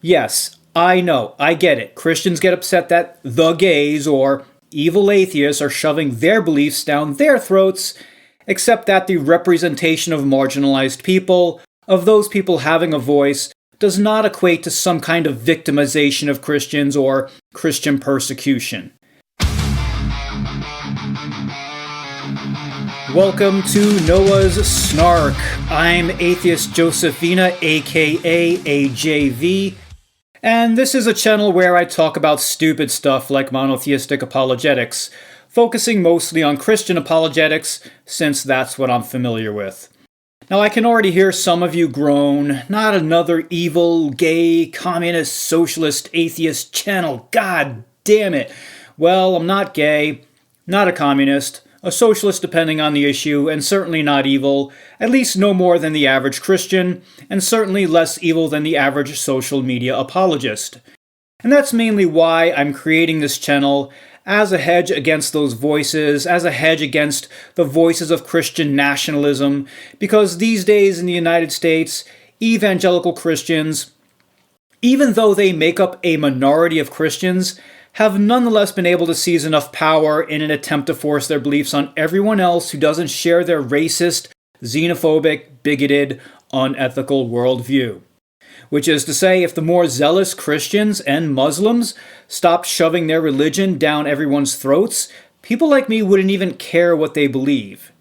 Yes, I know, I get it. Christians get upset that the gays or evil atheists are shoving their beliefs down their throats, except that the representation of marginalized people, of those people having a voice, does not equate to some kind of victimization of Christians or Christian persecution. Welcome to Noah's Snark. I'm Atheist Joseph Vina, aka AJV, and this is a channel where I talk about stupid stuff like monotheistic apologetics, focusing mostly on Christian apologetics, since that's what I'm familiar with. Now, I can already hear some of you groan, not another evil, gay, communist, socialist, atheist channel, god damn it. Well, I'm not gay, not a communist, a socialist depending on the issue, and certainly not evil, at least no more than the average Christian, and certainly less evil than the average social media apologist. And that's mainly why I'm creating this channel, as a hedge against those voices, as a hedge against the voices of Christian nationalism, because these days in the United States, evangelical Christians, even though they make up a minority of Christians, have nonetheless been able to seize enough power in an attempt to force their beliefs on everyone else who doesn't share their racist, xenophobic, bigoted, unethical worldview. Which is to say, if the more zealous Christians and Muslims stopped shoving their religion down everyone's throats, people like me wouldn't even care what they believe.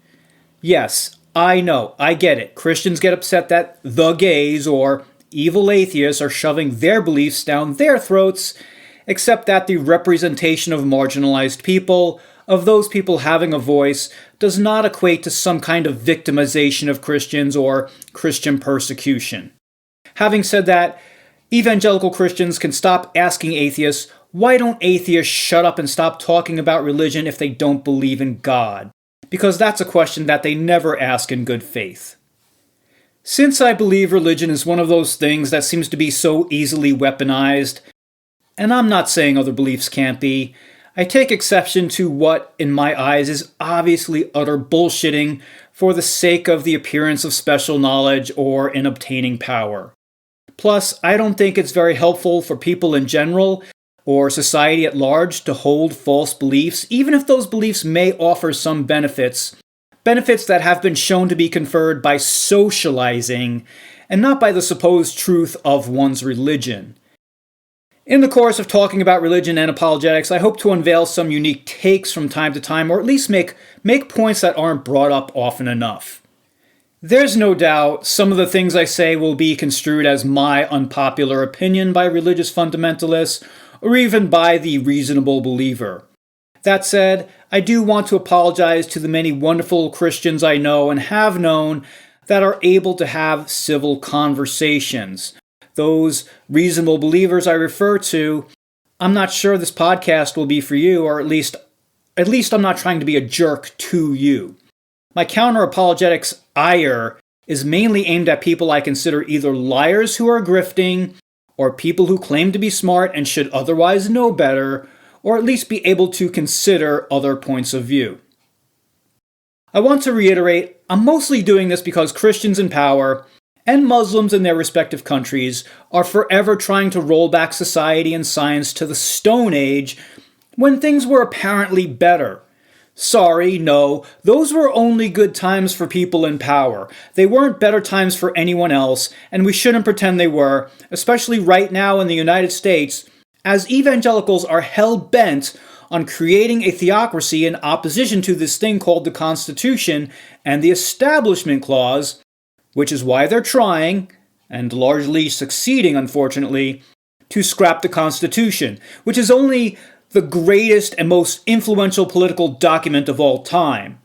Yes, I know, I get it. Christians get upset that the gays or evil atheists are shoving their beliefs down their throats, except that the representation of marginalized people, of those people having a voice, does not equate to some kind of victimization of Christians or Christian persecution. Having said that, evangelical Christians can stop asking atheists, why don't atheists shut up and stop talking about religion if they don't believe in God? Because that's a question that they never ask in good faith. Since I believe religion is one of those things that seems to be so easily weaponized, and I'm not saying other beliefs can't be, I take exception to what, in my eyes, is obviously utter bullshitting for the sake of the appearance of special knowledge or in obtaining power. Plus, I don't think it's very helpful for people in general, or society at large, to hold false beliefs, even if those beliefs may offer some benefits that have been shown to be conferred by socializing, and not by the supposed truth of one's religion. In the course of talking about religion and apologetics, I hope to unveil some unique takes from time to time, or at least make points that aren't brought up often enough. There's no doubt some of the things I say will be construed as my unpopular opinion by religious fundamentalists, or even by the reasonable believer. That said, I do want to apologize to the many wonderful Christians I know and have known that are able to have civil conversations. Those reasonable believers I refer to, I'm not sure this podcast will be for you, or at least I'm not trying to be a jerk to you. My counter-apologetics ire is mainly aimed at people I consider either liars who are grifting, or people who claim to be smart and should otherwise know better, or at least be able to consider other points of view. I want to reiterate, I'm mostly doing this because Christians in power and Muslims in their respective countries are forever trying to roll back society and science to the Stone Age when things were apparently better. Sorry, no, those were only good times for people in power. They weren't better times for anyone else, and we shouldn't pretend they were, especially right now in the United States, as evangelicals are hell-bent on creating a theocracy in opposition to this thing called the Constitution and the Establishment Clause, which is why they're trying, and largely succeeding unfortunately, to scrap the Constitution, which is only the greatest and most influential political document of all time.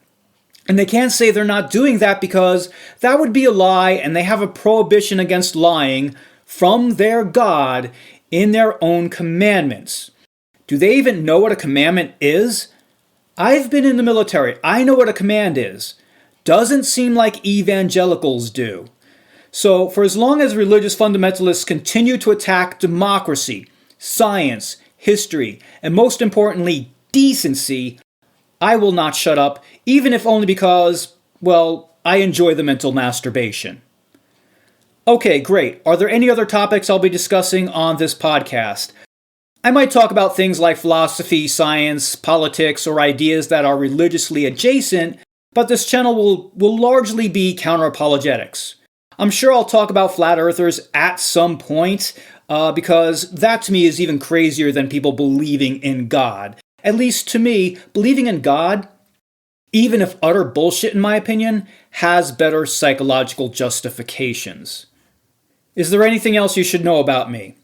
And they can't say they're not doing that because that would be a lie, and they have a prohibition against lying from their God in their own commandments. Do they even know what a commandment is? I've been in the military. I know what a command is. Doesn't seem like evangelicals do. So, for as long as religious fundamentalists continue to attack democracy, science, history, and most importantly, decency, I will not shut up, even if only because, well, I enjoy the mental masturbation. Okay, great. Are there any other topics I'll be discussing on this podcast? I might talk about things like philosophy, science, politics, or ideas that are religiously adjacent, but this channel will largely be counter-apologetics. I'm sure I'll talk about flat earthers at some point, because that to me is even crazier than people believing in God. At least to me, believing in God, even if utter bullshit in my opinion, has better psychological justifications. Is there anything else you should know about me?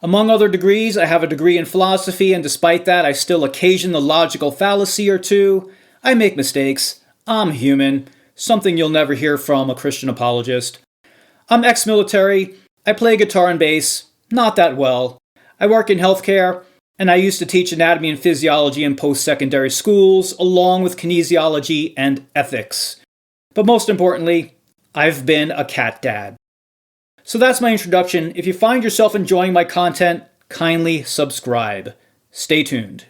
Among other degrees, I have a degree in philosophy, and despite that, I still occasion the logical fallacy or two. I make mistakes. I'm human. Something you'll never hear from a Christian apologist. I'm ex-military. I play guitar and bass. Not that well. I work in healthcare, and I used to teach anatomy and physiology in post-secondary schools, along with kinesiology and ethics. But most importantly, I've been a cat dad. So that's my introduction. If you find yourself enjoying my content, kindly subscribe. Stay tuned.